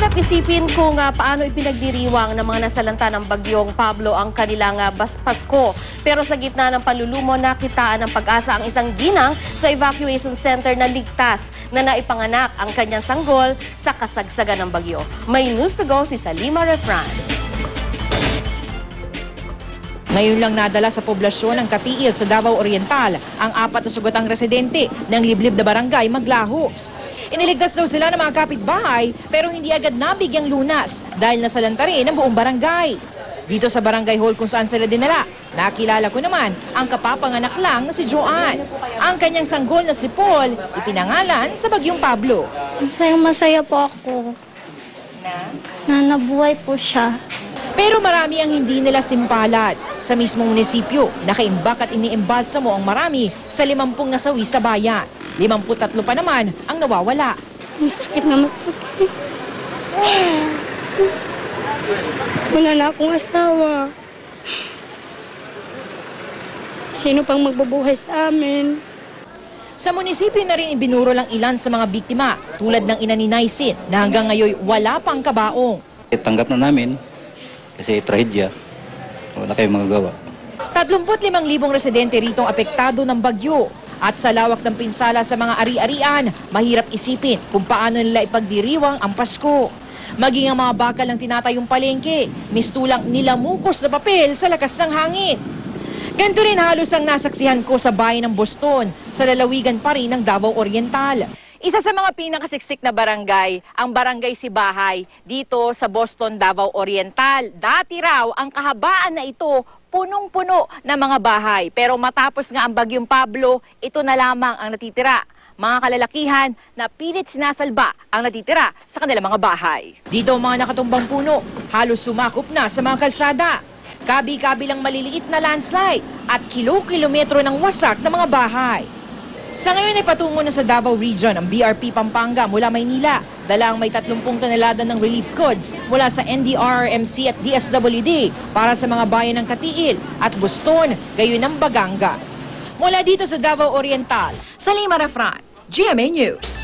Mahirap isipin kung paano ipinagdiriwang ng mga nasalanta ng bagyong Pablo ang kanilang Pasko. Pero sa gitna ng panlulumo, nakitaan ng pag-asa ang isang ginang sa evacuation center na ligtas na naipanganak ang kanyang sanggol sa kasagsagan ng bagyo. May news to go si Salima Refran. Ngayon lang nadala sa poblasyon ng Katiil sa Davao Oriental ang 4 na sugatang residente ng liblib na barangay Maglahos. Iniligtas daw sila ng mga kapitbahay pero hindi agad nabigyang lunas dahil nasalanta rin ang buong barangay. Dito sa barangay hall kung saan sila dinala, nakilala ko naman ang kapapanganak lang na si Joanne. Ang kanyang sanggol na si Paul, ipinangalan sa bagyong Pablo. Masayang-masaya po ako na nabuhay po siya. Pero marami ang hindi nila simpalat. Sa mismong munisipyo, nakaimbak at iniimbalsa mo ang marami sa 50 nasawi sa bayan. 53 pa naman ang nawawala. Masakit na masakit. Wala na akong asawa. Sino pang magbubuhay sa amin? Sa munisipyo na rin ibinuro lang ilan sa mga biktima, tulad ng ina ni Naisin na hanggang ngayon wala pang kabaong. Tanggap na namin kasi trahedya. Wala kayong magagawa. 35,000 residente rito ang apektado ng bagyo. At sa lawak ng pinsala sa mga ari-arian, mahirap isipin kung paano nila ipagdiriwang ang Pasko. Maging ang mga bakal ng tinatayong palengke, mistulang nilamukos na papel sa lakas ng hangin. Ganito rin halos ang nasaksihan ko sa bayan ng Boston, sa lalawigan pa rin ng Davao Oriental. Isa sa mga pinakasiksik na barangay, ang Barangay Sibahay, dito sa Boston, Davao Oriental. Dati raw, ang kahabaan na ito, punong-puno ng mga bahay. Pero matapos nga ang bagyong Pablo, ito na lamang ang natitira. Mga kalalakihan na pilit sinasalba ang natitira sa kanilang mga bahay. Dito ang mga nakatumbang puno, halos sumakop na sa mga kalsada. Kabi-kabilang maliliit na landslide at kilo-kilometro ng wasak ng mga bahay. Sa ngayon ay patungo na sa Davao Region ang BRP Pampanga mula Maynila. Dala ang may 30 tonelada ng relief goods mula sa NDRRMC at DSWD para sa mga bayan ng Katiil at Boston, gayon ng Baganga. Mula dito sa Davao Oriental, Salima Refran, GMA News.